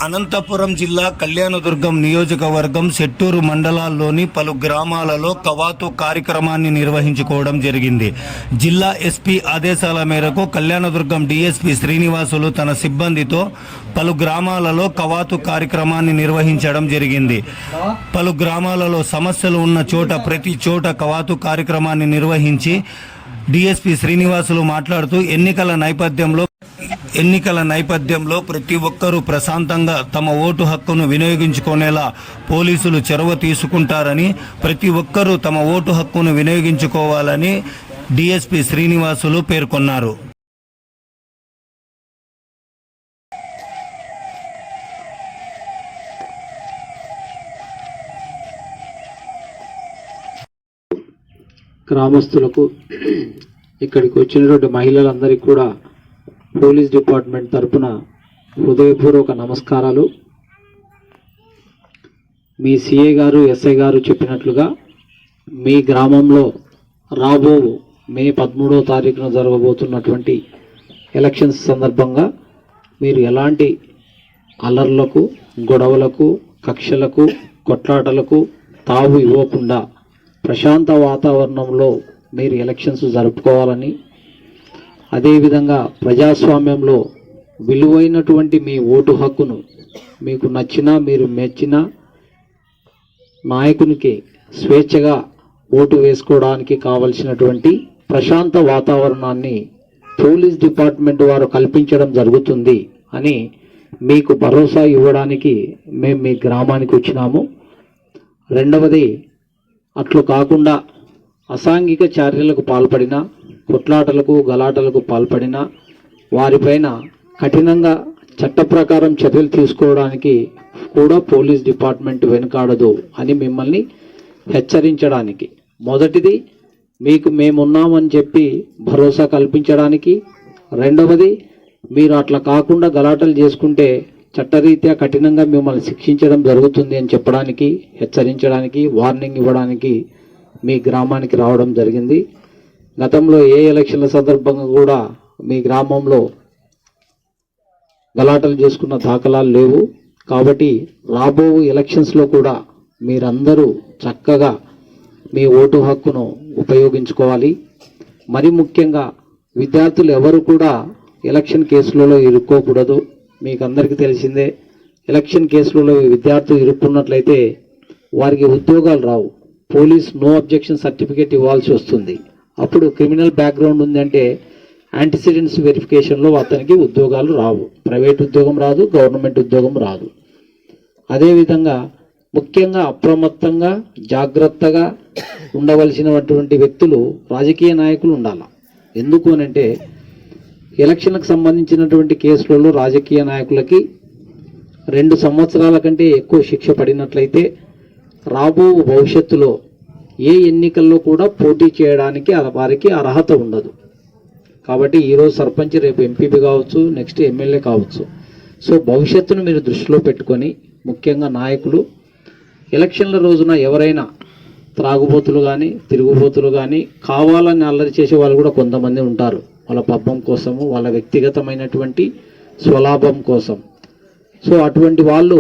అనంతపురం జిల్లా కళ్యాణదుర్గం నియోజకవర్గం సెట్టూరు మండలాల్లోని పలు గ్రామాలలో కవాతు కార్యక్రమాన్ని నిర్వహించుకోవడం జరిగింది. జిల్లా ఎస్పీ ఆదేశాల మేరకు కళ్యాణదుర్గం డీఎస్పీ శ్రీనివాసులు తన సిబ్బందితో పలు గ్రామాలలో కవాతు కార్యక్రమాన్ని నిర్వహించడం జరిగింది. పలు గ్రామాలలో సమస్యలు ఉన్న చోట ప్రతి చోట కవాతు కార్యక్రమాన్ని నిర్వహించి డీఎస్పీ శ్రీనివాసులు మాట్లాడుతూ ఎన్నికల నేపథ్యంలో ప్రతి ఒక్కరూ ప్రశాంతంగా తమ ఓటు హక్కును వినియోగించుకునేలా పోలీసులు చొరవ తీసుకుంటారని, ప్రతి ఒక్కరూ తమ ఓటు హక్కును వినియోగించుకోవాలని డీఎస్పీ శ్రీనివాసులు పేర్కొన్నారు. గ్రామస్తులకు, ఇక్కడికి వచ్చినటువంటి మహిళలందరికీ కూడా పోలీస్ డిపార్ట్మెంట్ తరఫున హృదయపూర్వక నమస్కారాలు. మీ సిఐ గారు, ఎస్ఐ గారు చెప్పినట్లుగా మీ గ్రామంలో రాబో మే 13వ తారీఖున జరగబోతున్నటువంటి ఎలక్షన్స్ సందర్భంగా మీరు ఎలాంటి అల్లర్లకు, గొడవలకు, కక్షలకు, కొట్లాటలకు తావు ఇవ్వకుండా ప్రశాంత వాతావరణంలో మీరు ఎలక్షన్స్ జరుపుకోవాలని, అదేవిధంగా ప్రజాస్వామ్యంలో విలువైనటువంటి మీ ఓటు హక్కును మీకు నచ్చినా మీరు మెచ్చిన నాయకునికి స్వేచ్ఛగా ఓటు వేసుకోవడానికి కావలసినటువంటి ప్రశాంత వాతావరణాన్ని పోలీస్ డిపార్ట్మెంట్ వారు కల్పించడం జరుగుతుంది అని మీకు భరోసా ఇవ్వడానికి మేము మీ గ్రామానికి వచ్చినాము. రెండవది, అట్లు కాకుండా అసాంఘిక చర్యలకు పాల్పడిన, కొట్లాటలకు, గలాటలకు పాల్పడిన వారిపైన కఠినంగా చట్ట ప్రకారం చర్యలు తీసుకోవడానికి కూడా పోలీస్ డిపార్ట్మెంట్ వెనుకాడదు అని మిమ్మల్ని హెచ్చరించడానికి. మొదటిది, మీకు మేమున్నామని చెప్పి భరోసా కల్పించడానికి. రెండవది, మీరు అట్లా కాకుండా గలాటలు చేసుకుంటే చట్టరీత్యా కఠినంగా మిమ్మల్ని శిక్షించడం జరుగుతుంది అని చెప్పడానికి, హెచ్చరించడానికి, వార్నింగ్ ఇవ్వడానికి మీ గ్రామానికి రావడం జరిగింది. గతంలో ఏ ఎలక్షన్ల సందర్భంగా కూడా మీ గ్రామంలో గలాటలు చేసుకున్న దాఖలాలు లేవు. కాబట్టి రాబో ఎలక్షన్స్లో కూడా మీరందరూ చక్కగా మీ ఓటు హక్కును ఉపయోగించుకోవాలి. మరి ముఖ్యంగా విద్యార్థులు ఎవరు కూడా ఎలక్షన్ కేసులలో ఇరుక్కోకూడదు. మీకు అందరికీ తెలిసిందే, ఎలక్షన్ కేసులలో విద్యార్థులు ఇరుక్కున్నట్లయితే వారికి ఉద్యోగాలు రావు. పోలీస్ నో అబ్జెక్షన్ సర్టిఫికేట్ ఇవ్వాల్సి వస్తుంది. అప్పుడు క్రిమినల్ బ్యాక్గ్రౌండ్ ఉందంటే యాంటిసిడెంట్స్ వెరిఫికేషన్లో అతనికి ఉద్యోగాలు రావు. ప్రైవేట్ ఉద్యోగం రాదు, గవర్నమెంట్ ఉద్యోగం రాదు. అదేవిధంగా ముఖ్యంగా అప్రమత్తంగా, జాగ్రత్తగా ఉండవలసినటువంటి వ్యక్తులు రాజకీయ నాయకులు ఉండాలి. ఎందుకు అనంటే ఎలక్షన్లకు సంబంధించినటువంటి కేసులలో రాజకీయ నాయకులకి 2 సంవత్సరాల కంటే ఎక్కువ శిక్ష పడినట్లయితే రాబో భవిష్యత్తులో ఏ ఎన్నికల్లో కూడా పోటీ చేయడానికి వారికి అర్హత ఉండదు. కాబట్టి ఈరోజు సర్పంచ్, రేపు ఎంపీపీ కావచ్చు, నెక్స్ట్ ఎమ్మెల్యే కావచ్చు. సో భవిష్యత్తును మీరు దృష్టిలో పెట్టుకొని ముఖ్యంగా నాయకులు ఎలక్షన్ల రోజున ఎవరైనా త్రాగుబోతులు కానీ, తిరుగుబోతులు కానీ, కావాలని అల్లరి చేసే వాళ్ళు కూడా కొంతమంది ఉంటారు. వాళ్ళ పబ్బం కోసము, వాళ్ళ వ్యక్తిగతమైనటువంటి స్వలాభం కోసం. సో అటువంటి వాళ్ళు